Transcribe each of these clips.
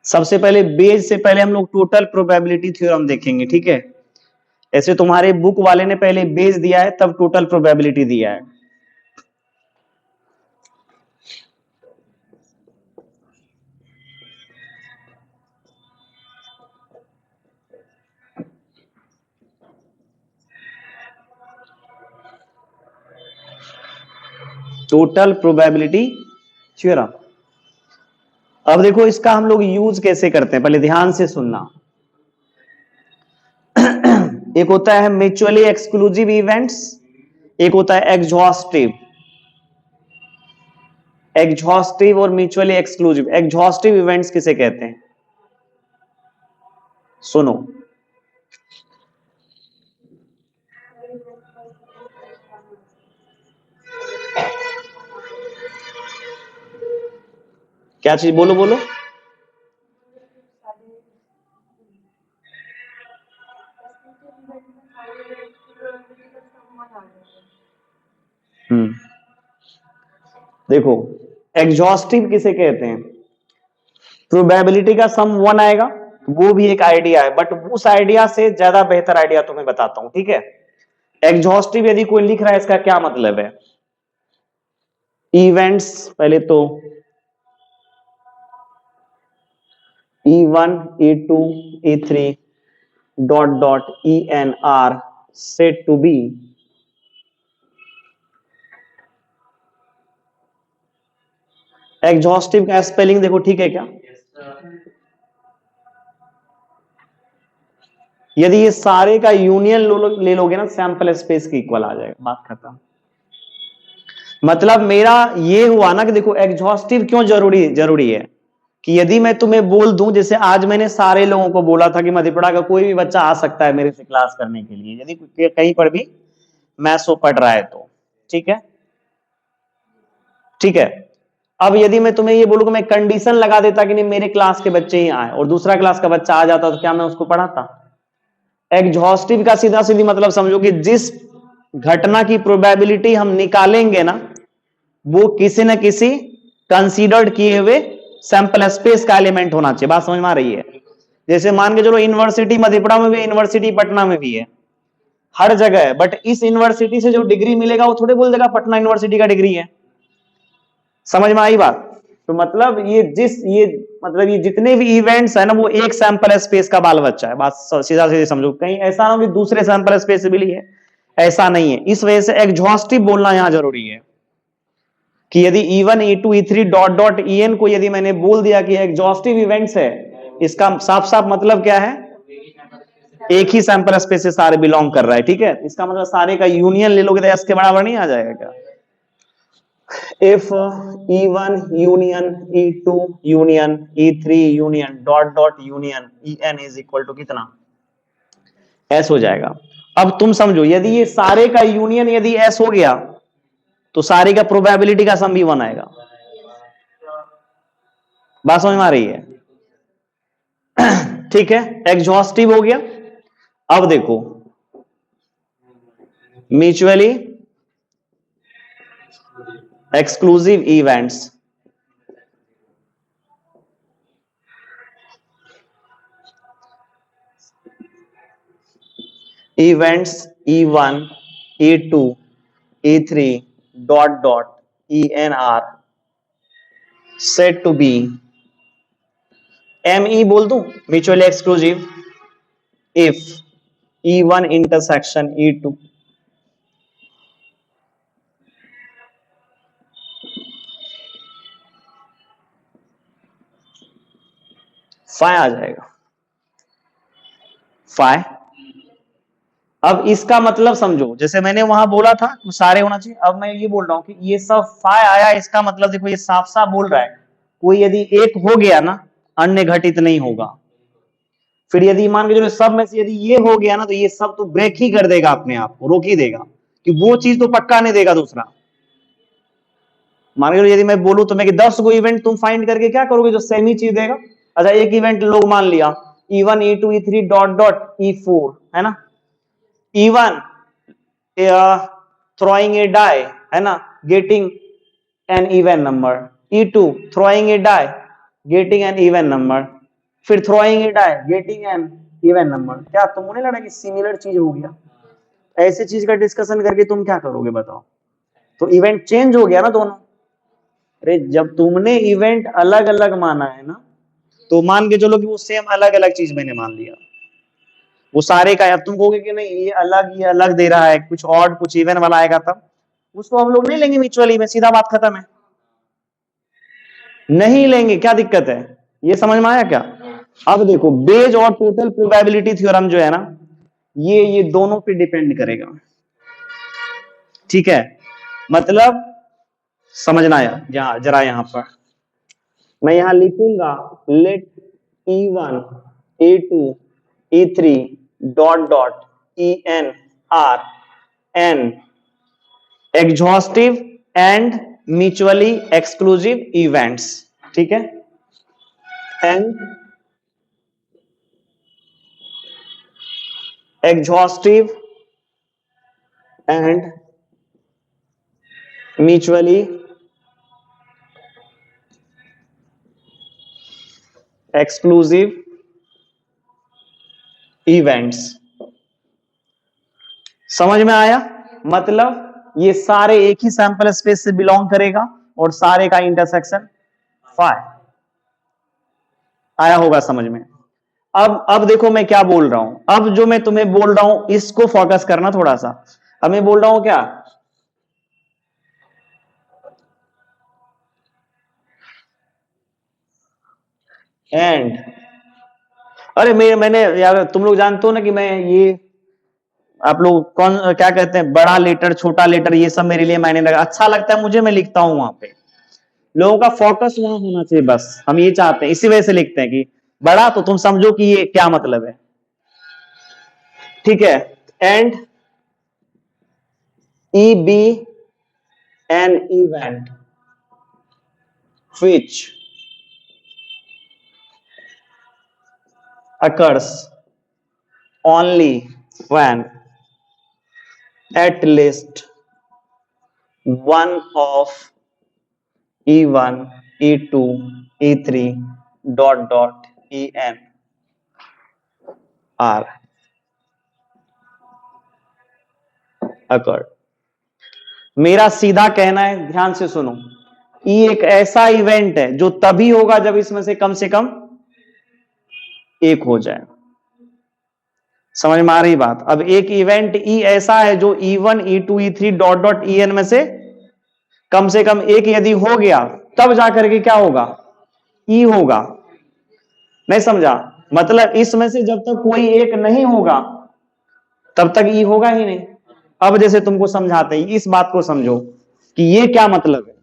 सबसे पहले बेस से पहले हम लोग टोटल प्रोबेबिलिटी थ्योरम देखेंगे, ठीक है। ऐसे तुम्हारे बुक वाले ने पहले बेस दिया है तब टोटल प्रोबेबिलिटी दिया है। Total probability theorem. अब देखो इसका हम लोग यूज कैसे करते हैं, पहले ध्यान से सुनना। एक होता है म्यूचुअली एक्सक्लूसिव इवेंट्स, एक होता है एग्जॉस्टिव। एग्जॉस्टिव और म्यूचुअली एक्सक्लूसिव। एग्जॉस्टिव इवेंट्स किसे कहते हैं, सुनो। क्या चीज, बोलो बोलो। देखो एग्जॉस्टिव किसे कहते हैं, प्रोबेबिलिटी का सम 1 आएगा, वो भी एक आइडिया है, बट उस आइडिया से ज्यादा बेहतर आइडिया तुम्हें बताता हूं, ठीक है। एग्जॉस्टिव यदि कोई लिख रहा है इसका क्या मतलब है, इवेंट्स पहले तो E1 E2 E3 dot dot EN are set to be exhaustive का स्पेलिंग देखो, ठीक है क्या। यदि ये सारे का यूनियन ले लोगे ना, सैंपल स्पेस के इक्वल आ जाएगा, बात खत्म। मतलब मेरा ये हुआ ना कि देखो एग्जॉस्टिव क्यों जरूरी है कि यदि मैं तुम्हें बोल दूं, जैसे आज मैंने सारे लोगों को बोला था कि मधेपुरा का कोई भी बच्चा आ सकता है मेरे से क्लास करने के लिए, यदि कहीं पर भी मैथ्स वो पढ़ रहा है तो, ठीक है, ठीक है। अब यदि मैं तुम्हें ये बोलूं कि मैं कंडीशन लगा देता कि नहीं मेरे क्लास के बच्चे ही आए और दूसरा क्लास का बच्चा आ जाता, तो क्या मैं उसको पढ़ाता। एग्जॉस्टिव का सीधा सीधी मतलब समझो कि जिस घटना की प्रोबेबिलिटी हम निकालेंगे ना, वो किसी न किसी कंसीडर्ड किए हुए सैंपल स्पेस का एलिमेंट होना चाहिए। बात समझ में आ रही है। जैसे मान के चलो यूनिवर्सिटी मधेपुरा में भी, यूनिवर्सिटी पटना में भी है, हर जगह है, बट इस यूनिवर्सिटी से जो डिग्री मिलेगा वो थोड़े बोल देगा पटना यूनिवर्सिटी का डिग्री है। समझ में आई बात। तो मतलब ये जितने भी इवेंट्स है ना, वो एक सैंपल स्पेस का बाल बच्चा है। बात सीधा सीधे समझो, कहीं ऐसा ना कि दूसरे सैंपल स्पेस से मिली है, ऐसा नहीं है। इस वजह से एग्जॉस्टिव बोलना यहां जरूरी है कि यदि E1 E2 E3 dot dot EN को यदि मैंने बोल दिया कि एग्जॉस्टिव इवेंट्स है, इसका साफ साफ मतलब क्या है, एक ही सैंपल स्पेस से सारे बिलोंग कर रहा है, ठीक है। इसका मतलब सारे का यूनियन ले लोगे तो S के बराबर नहीं आ जाएगा क्या। If E1 union E2 union E3 union dot dot union EN is equal to कितना, S हो जाएगा। अब तुम समझो, यदि ये सारे का यूनियन यदि S हो गया तो सारे का प्रोबेबिलिटी का सम भी 1 आएगा। बात समझ में आ रही है, ठीक है। एग्जॉस्टिव हो गया। अब देखो mutually exclusive events. Events E1 E2 E3 dot dot EN are set to be ME बोल दूं, mutually exclusive, if E1 intersection E2 phi आ जाएगा, फाइ। अब इसका मतलब समझो, जैसे मैंने वहां बोला था सारे होना चाहिए, अब मैं ये बोल रहा हूं कि ये सब फाइ आया, इसका मतलब देखो ये साफ साफ बोल रहा है कोई यदि एक हो गया ना, अन्य घटित नहीं होगा। फिर यदि मान के चलो सब में से यदि ये हो गया ना, तो ये सब तो ब्रेक ही कर देगा, अपने आप को रोक ही देगा, कि वो चीज तो पक्का नहीं देगा दूसरा। मान के चलो यदि मैं बोलूं तो मैं कि 10 गो इवेंट तुम फाइंड करके क्या करोगे जो सेम ही चीज देगा। अच्छा एक इवेंट लोग मान लिया E1 E2 E3 dot dot E4 है ना, E1 throwing a die है ना, getting an even number, E2 throwing a die getting an even number, फिर थ्रोइंग इट आए, गेटिंग एन इवन नंबर। क्या तुमको नहीं लगा कि सिमिलर चीज हो गया? ऐसी चीज का डिस्कशन करके तुम क्या करोगे बताओ? तो इवेंट चेंज हो गया ना दोनों। अरे जब तुमने इवेंट अलग अलग माना है ना, तो मान के चलो कि वो सेम अलग अलग चीज मैंने मान लिया, वो सारे का। अब तुम कहोगे कि नहीं ये अलग दे रहा है, कुछ ऑड कुछ इवन वाला आएगा, तब उसको हम लोग नहीं लेंगे म्यूचुअली में, सीधा बात खत्म है। नहीं लेंगे, क्या दिक्कत है? ये समझ में आया क्या? अब देखो बेज और टोटल प्रोबेबिलिटी थ्योरम जो है ना, ये दोनों पे डिपेंड करेगा, ठीक है? मतलब समझना आया जरा यहां पर मैं यहां लिखूंगा, let E1 E2 E3 dot dot En are n exhaustive and mutually exclusive events, ठीक है? And exhaustive and mutually exclusive events। समझ में आया? मतलब ये सारे एक ही सैंपल स्पेस से बिलोंग करेगा और सारे का इंटरसेक्शन फाई। आया होगा समझ में? अब देखो मैं क्या बोल रहा हूं, अब जो मैं तुम्हें बोल रहा हूं इसको फोकस करना थोड़ा सा। अब मैं बोल रहा हूं क्या, एंड अरे मैंने यार, तुम लोग जानते हो ना कि मैं ये, आप लोग कौन क्या कहते हैं, बड़ा लेटर छोटा लेटर, ये सब मेरे लिए मायने लगा, अच्छा लगता है मुझे, मैं लिखता हूं वहां पे। लोगों का फोकस वहां होना चाहिए, बस हम ये चाहते हैं, इसी वजह से लिखते हैं कि बड़ा, तो तुम समझो कि ये क्या मतलब है, ठीक है? And E be an event which occurs only when at least one of E1 E2 E3 dot dot En are occurred। मेरा सीधा कहना है, ध्यान से सुनो, ये एक ऐसा इवेंट है जो तभी होगा जब इसमें से कम एक हो जाए। समझ में आ रही बात? अब एक इवेंट ई ऐसा है जो E1 E2 E3 dot dot En में से कम एक यदि हो गया, तब जाकर के क्या होगा, ई होगा। नहीं समझा? मतलब इसमें से जब तक कोई एक नहीं होगा तब तक ई होगा ही नहीं। अब जैसे तुमको समझाते हैं, इस बात को समझो कि ये क्या मतलब है,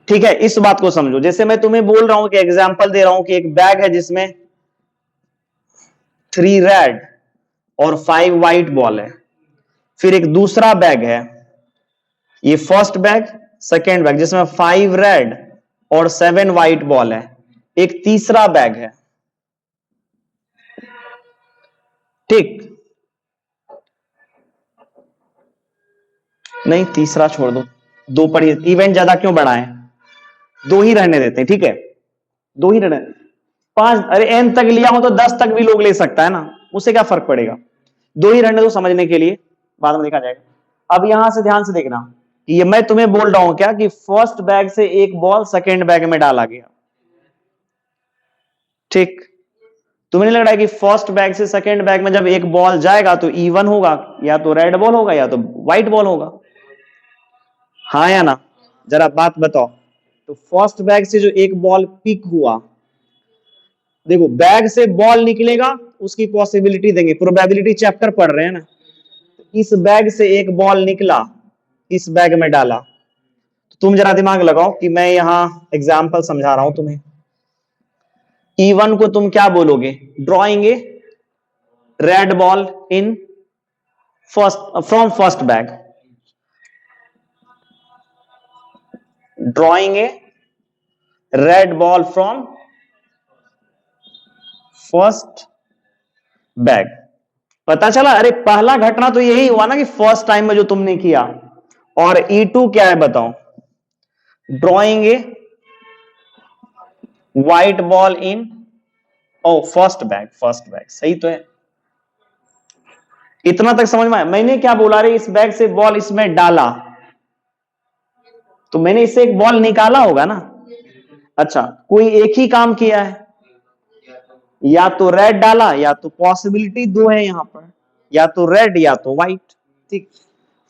ठीक है? इस बात को समझो, जैसे मैं तुम्हें बोल रहा हूं कि एग्जांपल दे रहा हूं कि एक बैग है जिसमें 3 रेड और 5 व्हाइट बॉल है। फिर एक दूसरा बैग है, ये फर्स्ट बैग सेकेंड बैग, जिसमें 5 रेड और 7 व्हाइट बॉल है। एक तीसरा बैग है, ठीक? नहीं तीसरा छोड़ दो, दो पढ़िए, इवेंट ज्यादा क्यों बढ़ाएं, दो ही रहने देते हैं, ठीक है? दो ही रहने, 5, अरे एन तक लिया हो तो 10 तक भी लोग ले सकता है ना, उससे क्या फर्क पड़ेगा? दो ही रहने दो समझने के लिए, बाद में देखा जाएगा। अब यहां से ध्यान से देखना, ये मैं तुम्हें बोल रहा हूं क्या कि फर्स्ट बैग से एक बॉल सेकेंड बैग में डाला गया, ठीक? तुम्हें नहीं लग रहा है कि फर्स्ट बैग से सेकेंड बैग में जब एक बॉल जाएगा तो E1 होगा, या तो रेड बॉल होगा या तो व्हाइट बॉल होगा, हाँ या ना? जरा बात बताओ। तो फर्स्ट बैग से जो एक बॉल पिक हुआ, देखो बैग से बॉल निकलेगा उसकी पॉसिबिलिटी देंगे, प्रोबेबिलिटी चैप्टर पढ़ रहे हैं ना। इस बैग से एक बॉल निकला, इस बैग में डाला, तो तुम जरा दिमाग लगाओ कि मैं यहां एग्जाम्पल समझा रहा हूं तुम्हें। E1 को तुम क्या बोलोगे, drawing a red ball in from first bag, drawing a red ball from first bag. पता चला? अरे पहला घटना तो यही हुआ ना कि फर्स्ट टाइम में जो तुमने किया। और E2 क्या है बताओ, drawing a white ball in, ओ फर्स्ट बैग सही तो है। इतना तक समझ में आया? मैंने क्या बोला रे, इस बैग से बॉल इसमें डाला तो मैंने इससे एक बॉल निकाला होगा ना। अच्छा, कोई एक ही काम किया है, या तो रेड डाला, या तो पॉसिबिलिटी दो है यहां पर, या तो रेड या तो व्हाइट। ठीक,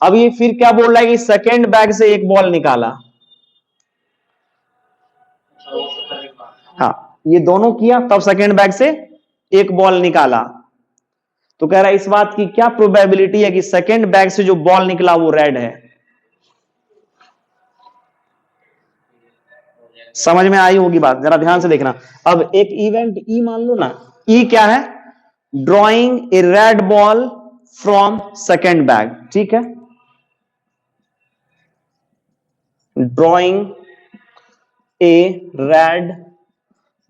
अब ये फिर क्या बोल रहा है कि सेकेंड बैग से एक बॉल निकाला। हाँ, ये दोनों किया तब सेकेंड बैग से एक बॉल निकाला। तो कह रहा है इस बात की क्या प्रोबेबिलिटी है कि सेकेंड बैग से जो बॉल निकला वो रेड है। समझ में आई होगी बात, जरा ध्यान से देखना। अब एक इवेंट ई मान लो ना, ई क्या है, drawing a red ball from second bag. ठीक है, drawing a red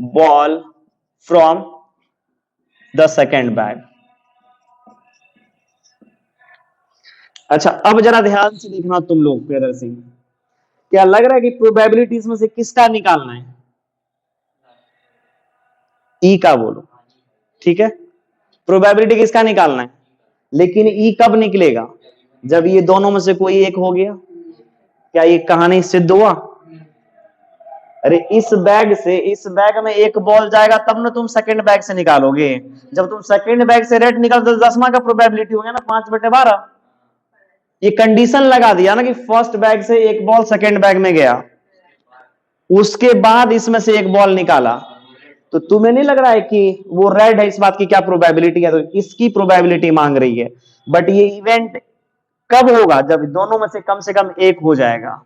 ball from the second bag. अच्छा, अब जरा ध्यान से देखना तुम लोग, प्रियदर्शी क्या लग रहा है कि प्रोबेबिलिटीज में से किसका निकालना है? ई का बोलो। ठीक है, प्रोबेबिलिटी किसका निकालना है, लेकिन ई कब निकलेगा, जब ये दोनों में से कोई एक हो गया। क्या ये कहानी सिद्ध हुआ? अरे इस बैग से इस बैग में एक बॉल जाएगा तब ना तुम सेकंड बैग से निकालोगे। जब तुम सेकंड बैग से रेड निकाल तो 10वां का प्रोबेबिलिटी हो गया ना, 5/12। ये कंडीशन लगा दिया ना कि फर्स्ट बैग से एक बॉल सेकंड बैग में गया, उसके बाद इसमें से एक बॉल निकाला, तो तुम्हें नहीं लग रहा है कि वो रेड है, इस बात की क्या प्रोबेबिलिटी है, तो इसकी प्रोबेबिलिटी मांग रही है। बट ये इवेंट कब होगा, जब दोनों में से कम एक हो जाएगा।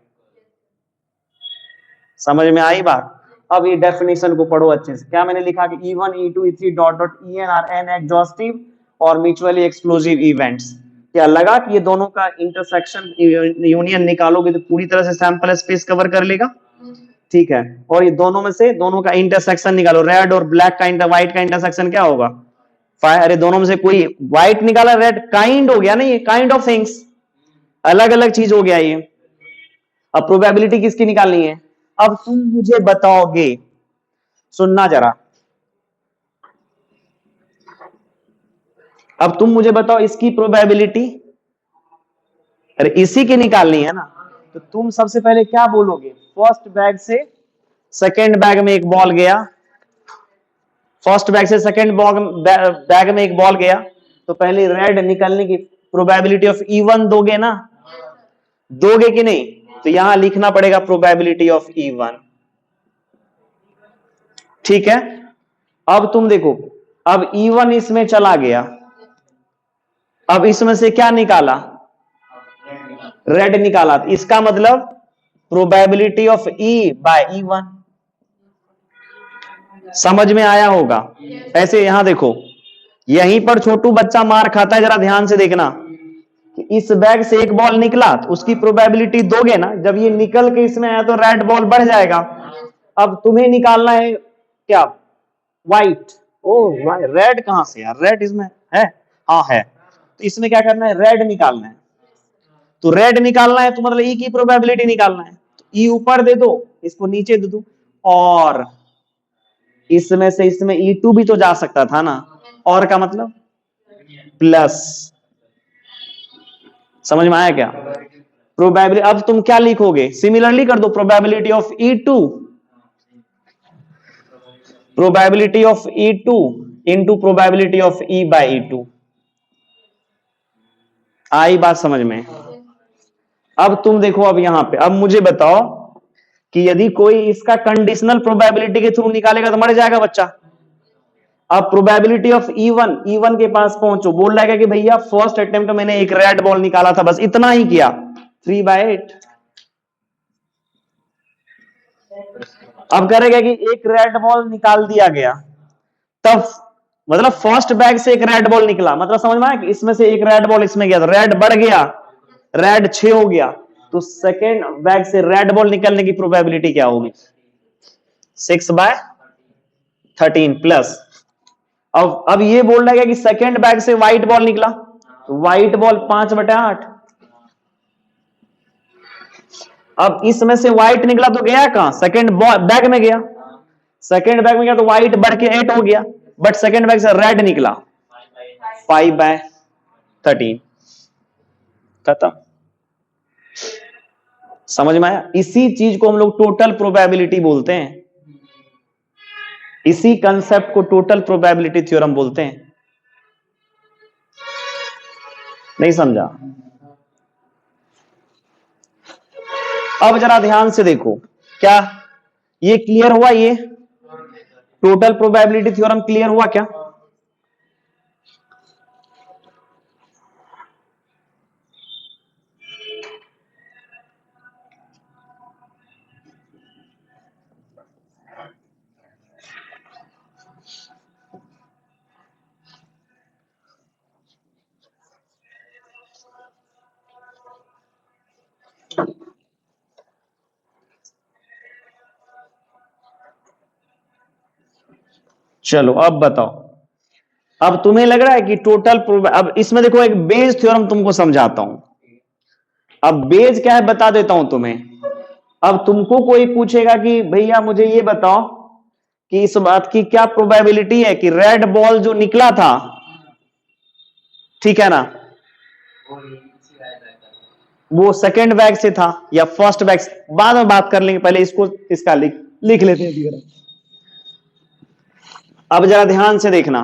समझ में आई बात? अब ये डेफिनेशन को पढ़ो अच्छे से। क्या मैंने लिखा कि E1 E2 E3 dot dot EN are n exhaustive और म्यूचुअली एक्सक्लूसिव इवेंट्स। क्या लगा कि ये दोनों का इंटरसेक्शन यूनियन निकालोगे तो पूरी तरह से सैंपल स्पेस कवर कर लेगा। ठीक है, और ये दोनों में से दोनों का इंटरसेक्शन निकालो, रेड और ब्लैक का व्हाइट का इंटरसेक्शन क्या होगा? अरे दोनों में से कोई व्हाइट निकाला, रेड काइंड हो गया ना, ये काइंड ऑफ थिंग्स, अलग अलग चीज हो गया ये। अब प्रोबेबिलिटी किसकी निकालनी है? अब तुम मुझे बताओगे, सुनना जरा, अब तुम मुझे बताओ इसकी प्रोबेबिलिटी, अरे इसी की निकालनी है ना। तो तुम सबसे पहले क्या बोलोगे, फर्स्ट बैग से सेकेंड बैग में एक बॉल गया, फर्स्ट बैग से सेकेंड बैग में एक बॉल गया, तो पहले रेड निकलने की प्रोबेबिलिटी ऑफ E1 दोगे ना, दोगे कि नहीं? तो यहां लिखना पड़ेगा प्रोबेबिलिटी ऑफ E1। ठीक है, अब तुम देखो, अब E1 इसमें चला गया, अब इसमें से क्या निकाला, रेड निकाला, इसका मतलब probability of E by E1। समझ में आया होगा? ऐसे यहां देखो, यहीं पर छोटू बच्चा मार खाता है, जरा ध्यान से देखना कि इस बैग से एक बॉल निकला तो उसकी प्रोबेबिलिटी दोगे ना, जब ये निकल के इसमें आया तो रेड बॉल बढ़ जाएगा। अब तुम्हें निकालना है क्या, व्हाइट। ओ रेड कहां से यार, रेड इसमें है, हाँ है, तो इसमें क्या करना है, रेड निकालना है। तो रेड निकालना है तो मतलब ई की प्रोबेबिलिटी निकालना है, तो ई ऊपर दे दो, इसको नीचे दे दो, और इसमें से इसमें E2 भी तो जा सकता था ना, और का मतलब प्लस। समझ में आया क्या? प्रोबेबिलिटी, अब तुम क्या लिखोगे, सिमिलरली कर दो, probability of E2, probability of E2 into probability of E by E2। आई बात समझ में? अब तुम देखो, अब यहां पे अब मुझे बताओ कि यदि कोई इसका कंडीशनल प्रोबेबिलिटी के थ्रू निकालेगा तो मर जाएगा बच्चा। अब प्रोबेबिलिटी ऑफ E1 के पास पहुंचो, बोल रहा है कि भैया फर्स्ट अटेम्प्ट मैंने एक रेड बॉल निकाला था, बस इतना ही किया, 3/8। अब करेगा कि एक रेड बॉल निकाल दिया गया, तब मतलब फर्स्ट बैग से एक रेड बॉल निकला, मतलब समझ में आया कि इसमें से एक रेड बॉल इसमें गया तो रेड बढ़ गया, रेड 6 हो गया, तो सेकेंड बैग से रेड बॉल निकलने की प्रोबेबिलिटी क्या होगी, 6/13 प्लस। अब ये बोल रहा है कि सेकेंड बैग से व्हाइट बॉल निकला, तो व्हाइट बॉल 5/8। अब इसमें से व्हाइट निकला तो गया कहां, सेकेंड बैग में गया, सेकेंड बैग में क्या, तो व्हाइट बढ़ के 8 हो गया, बट सेकेंड बैग से रेड निकला 5/13, खत्म। समझ में आया? इसी चीज को हम लोग टोटल प्रोबेबिलिटी बोलते हैं, इसी कंसेप्ट को टोटल प्रोबेबिलिटी थ्योरम बोलते हैं। नहीं समझा? अब जरा ध्यान से देखो, क्या ये क्लियर हुआ? ये टोटल प्रोबेबिलिटी थ्योरम क्लियर हुआ क्या? चलो अब बताओ, अब तुम्हें लग रहा है कि टोटल अब इसमें देखो एक बेज थ्योरम तुमको समझाता हूं। अब बेज क्या है बता देता हूं तुम्हें। अब तुमको कोई पूछेगा कि भैया मुझे ये बताओ कि इस बात की क्या प्रोबेबिलिटी है कि रेड बॉल जो निकला था, ठीक है ना, वो सेकेंड बैग से था या फर्स्ट बैग से, बाद में बात कर लेंगे, पहले इसको इसका लिख लेते हैं थ्योरम। अब जरा ध्यान से देखना,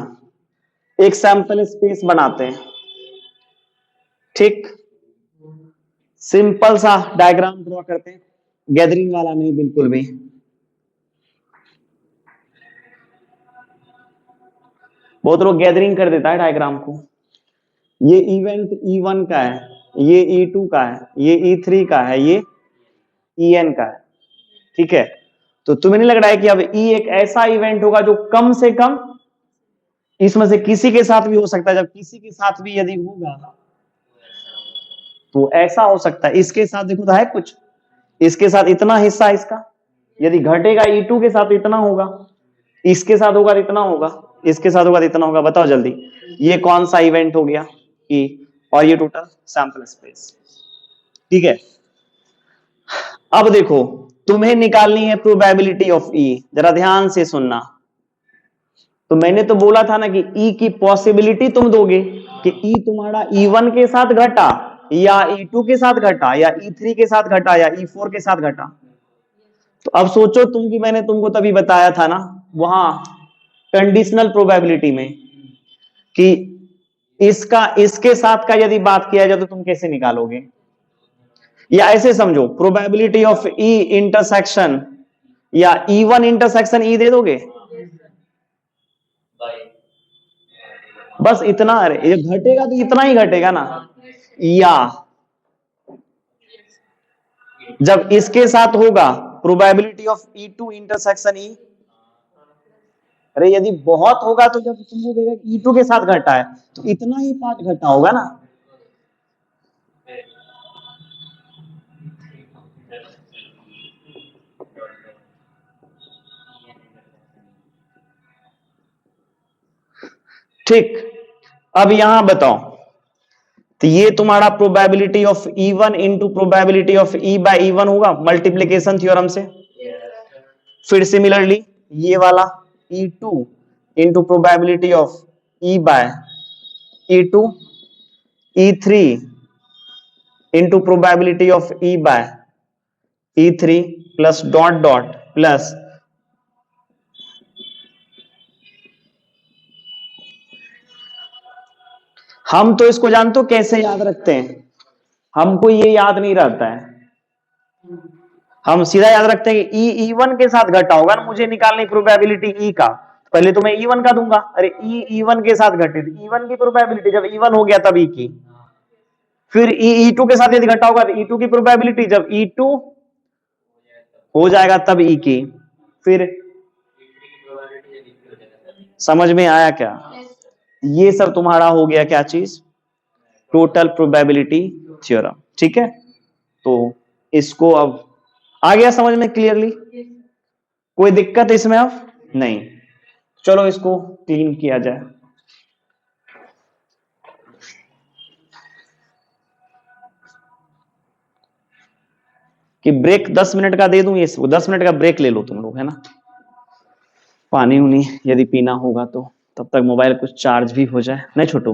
एक सैंपल स्पेस बनाते हैं, ठीक, सिंपल सा डायग्राम ड्रॉ करते हैं, गैदरिंग वाला नहीं बिल्कुल भी। बहुत लोग गैदरिंग कर देता है डायग्राम को। ये इवेंट E1 का है, ये E2 का है, ये E3 का है, ये En का है, ठीक है। तो तुम्हें नहीं लग रहा है कि अब E एक ऐसा इवेंट होगा जो कम से कम इसमें से किसी के साथ भी हो सकता है, जब किसी के साथ भी यदि होगा तो ऐसा हो सकता है, इसके साथ देखो तो है कुछ, इसके साथ इतना हिस्सा इसका, यदि घटेगा E2 के साथ इतना होगा, इसके साथ होगा तो इतना होगा, इसके साथ होगा तो इतना होगा। बताओ जल्दी, ये कौन सा इवेंट हो गया E, और ये टोटल सैंपल स्पेस, ठीक है। अब देखो तुम्हें निकालनी है प्रोबेबिलिटी ऑफ E, जरा ध्यान से सुनना। तो मैंने तो बोला था ना कि E की पॉसिबिलिटी तुम दोगे कि E तुम्हारा E1 के साथ घटा या E2 के साथ घटा या E3 के साथ घटा या E4 के साथ घटा। तो अब सोचो तुम कि मैंने तुमको तभी बताया था ना वहां कंडीशनल प्रोबेबिलिटी में कि इसका इसके साथ का यदि बात किया जाए तो तुम कैसे निकालोगे, या ऐसे समझो प्रोबेबिलिटी ऑफ E इंटरसेक्शन या E1 इंटरसेक्शन E दे दोगे, बस इतना। अरे ये घटेगा तो इतना ही घटेगा ना, या जब इसके साथ होगा probability of E2 intersection E, अरे यदि बहुत होगा तो जब तुमको देगा E2 के साथ घटा है तो इतना ही पार्ट घटा होगा ना। ठीक, अब यहां बताओ, तो ये तुम्हारा probability of E1 into probability of E by E1 होगा मल्टीप्लीकेशन थ्योरम से। फिर सिमिलरली ये वाला E2 into probability of E by E2, E3 into probability of E by E3 plus dot dot plus हम तो इसको जानते हो कैसे याद रखते हैं, हमको ये याद नहीं रहता है, हम सीधा याद रखते हैं कि E1 के साथ घटा होगा ना, मुझे निकालनी प्रोबेबिलिटी E का, पहले तो मैं E1 का दूंगा। अरे E1 के साथ घटे तो E1 की प्रोबेबिलिटी, जब E1 हो गया तब E की, फिर E2 के साथ यदि घटा होगा तो E2 की प्रोबेबिलिटी, जब E2 हो जाएगा तब E की। फिर समझ में आया क्या? ये सब तुम्हारा हो गया क्या चीज, टोटल प्रोबेबिलिटी थ्योरम, ठीक है। तो इसको अब आ गया समझ में क्लियरली, कोई दिक्कत इसमें अब नहीं। चलो इसको क्लीन किया जाए। कि ब्रेक 10 मिनट का दे दूं, ये 10 मिनट का ब्रेक ले लो तुम लोग, है ना। पानी उनी यदि पीना होगा तो तब तक मोबाइल कुछ चार्ज भी हो जाए, नहीं छोटू?